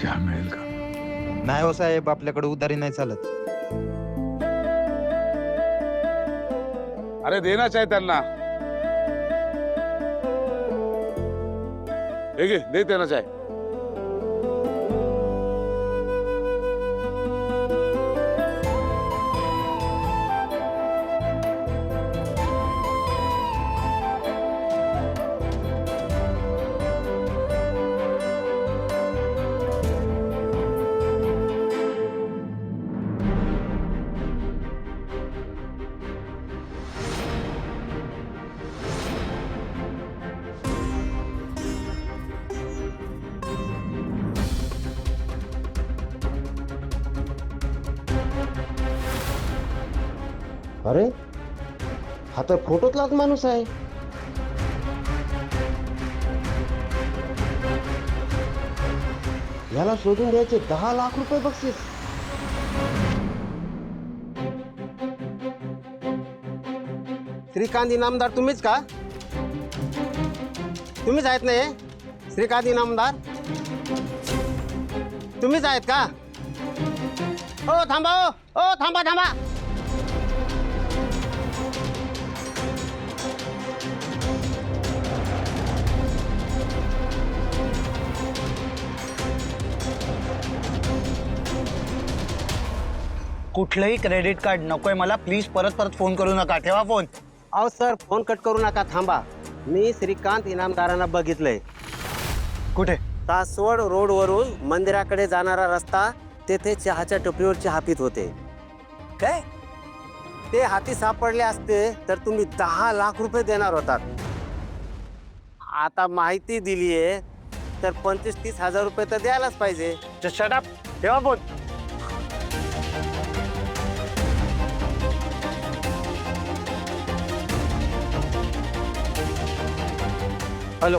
चहा मिळेल का? नाही हो साहेब, आपल्याकडे उधारी नाही चालत. अरे दे ना चाय त्यांना. हे घे, दे त्यांना चाय. अरे हा तर फोटोतलाच माणूस आहे. याला शोधून द्यायचे 10 लाख रुपये बक्षीस. श्रीकांत इनामदार तुम्हीच का? तुम्हीच आहेत ना हे श्रीकांत इनामदार? तुम्हीच आहेत का? ओ थांबा, ओ थांबा थांबा. कुठलंही क्रेडिट कार्ड नकोय मला. प्लीज परत परत फोन करू नका. ठेवा फोन. अहो सर, फोन कट करू नका, थांबा. मी श्रीकांत इनामदारांना बघितलंय. कुठे? सासवड रोडवरून मंदिराकडे जाणारा रस्ता, तेथे चहाच्या टपरीवर चहा पित होते. काय? ते हाती सापडले असते तर तुम्ही 10 लाख रुपये देणार होतात. आता माहिती दिलीये तर 25-30 हजार रुपये तर द्यायलाच पाहिजे. Shut up. ठेवा फोन. हॅलो.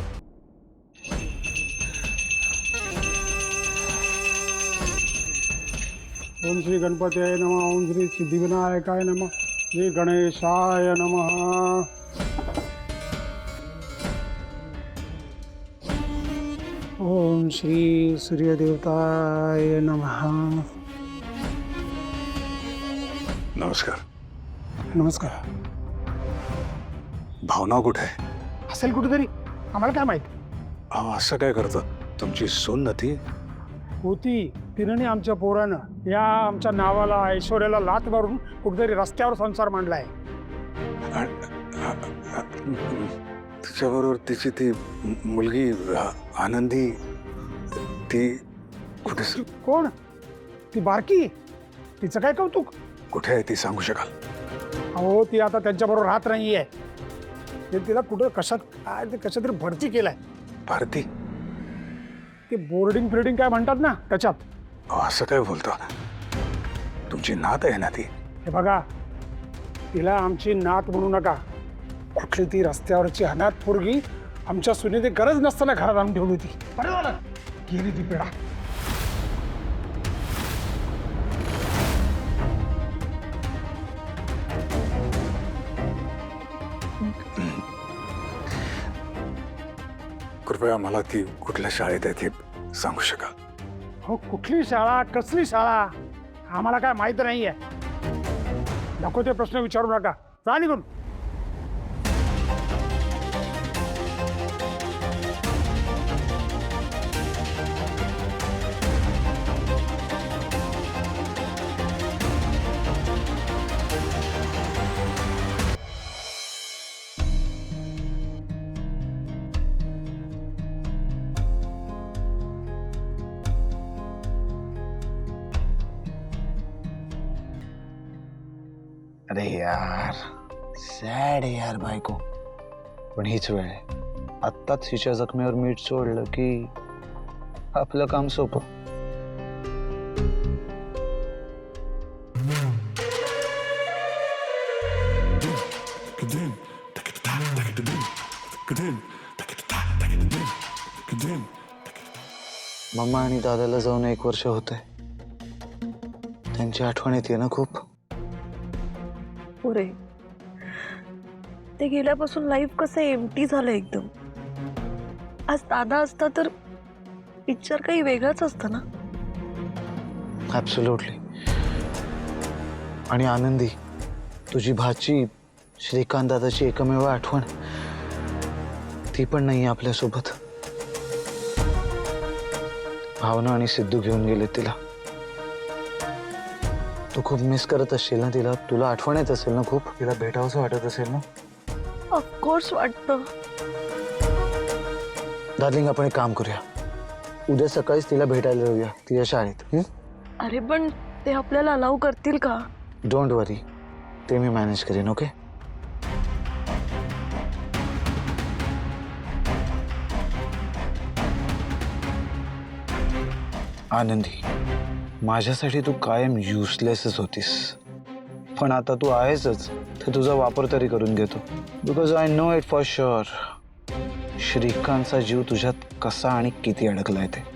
ओम श्री गणपतीय नमः. ओम श्री सिद्धिविनायकाय नमः. श्री गणेशाय नमः. ओम श्री सूर्यदेवताय नमः. नमस्कार. नमस्कार. भावना कुठे आहे? असेल कुठेतरी, आम्हाला काय माहित. अहो असं काय करतं? तुमची सून ना ती? होती. तिने आमच्या पोरानं या आमच्या नावाला ऐश्वर्याला लात मारून कुठेतरी रस्त्यावर संसार मांडलाय. तिच्याबरोबर तिची ती मुलगी आनंदी, ती कुठे? कोण? ती बारकी. तिचं काय कौतुक? कुठे आहे ती सांगू शकाल? अहो ती आता त्यांच्याबरोबर राहत नाहीये. ते तिला कुठं कशात काय ते कशात तरी भरती केलाय. भारती? ते बोर्डिंग फिल्डिंग काय म्हणतात ना त्याच्यात. अहो, असं काय बोलता? तुमची नात आहे ना ती? हे बघा, तिला आमची नात म्हणू नका. कुठली ती रस्त्यावरची अनाथ पोरगी आमच्या सुनेची गरज नसताना घरात आणून ठेवली होती. बरं झालं गेली ती पेढा. कृपया मला ती कुठल्या शाळेत आहे ते सांगू शकाल? हो, कुठली शाळा, कसली शाळा, आम्हाला काय माहित नाहीये. नको ते प्रश्न विचारू नका. जा निघून. अरे यार, सॅड आहे यार बायको. पण हीच वेळ आहे. आत्ताच हिच्या जखमेवर मीठ सोडलं की आपलं काम सोपं. मम्मा आणि दादाला जाऊन 1 वर्ष होतंय. त्यांची आठवण येते ना खूप. पुरे ते गेल्यापासून लाईफ कसं एम्प्टी झालं एकदम. आज दादा असता तर पिक्चर काही वेगळंच असतं ना. ॲब्सोल्युटली. आणि आनंदी, तुझी भाची श्रीकांत दादाची एकमेव आठवण, ती पण नाही आपल्यासोबत. भावना आणि सिद्धू घेऊन गेले तिला. तू खूप मिस करत असशील ना तिला? तुला आठवण येत असेल ना खूप? तिला भेटावंसं वाटत असेल ना? ऑफकोर्स वाटतं. डार्लिंग, आपण एक काम करूया, उद्या सकाळीच तिला भेटायला जाऊया तिच्या शाळेत. अरे पण ते आपल्याला अलाउ करतील का? डोंट वरी, ते मी मॅनेज करेन. ओके? आनंदी, माझ्यासाठी तू कायम युजलेसच होतीस, पण आता तू आहेसच, तर तुझा वापर तरी करून घेतो. Because I know it for sure, श्रीकांतचा जीव तुझ्यात कसा आणि किती अडकलाय ते.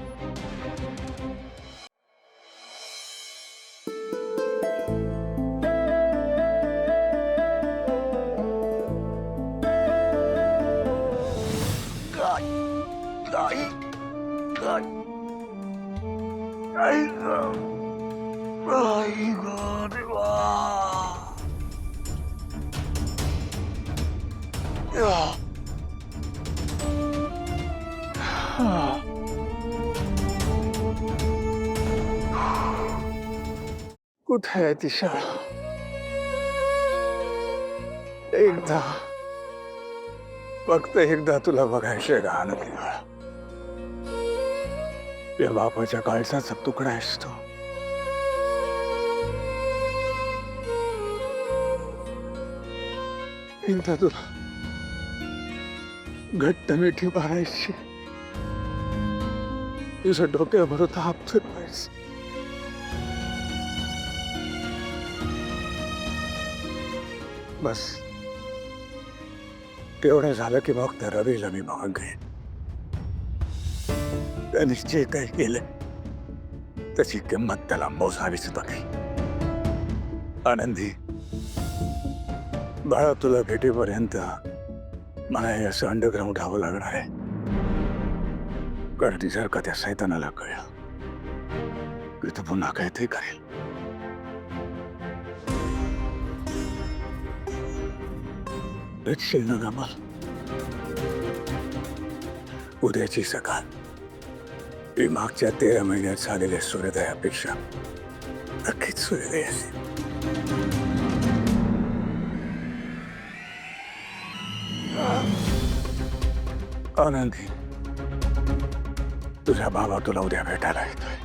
कुठे आहे ती शाळा? एकदा, फक्त एकदा तुला बघायचंय का आनंदी बाळा? या बापाच्या काळजाचा तुकडा आहेस तू. एकदा तुला घट्ट मिठी मारायची, तुझं डोक्यावर ताप फिरवायचं. बस तेवढं झालं की मग त्या रवीला मी मागेन. त्याने जे काही केलं त्याची किंमत त्याला मोजावीच बघी. आनंदी बाळा, तुला भेटेपर्यंत मला हे असं अंडरग्राऊंड राहावं लागणार आहे. कारण ती जर का त्या सैतानाला कळलं की तू पुन्हा काय ते करेल. भेटशील ना गमाल? उद्याची सकाळ ही मागच्या 13 महिन्यात झालेल्या सूर्योदयापेक्षा नक्कीच सूर्योदय असेल. आनंदी, तुझा बाबा तुला उद्या भेटायला येतोय.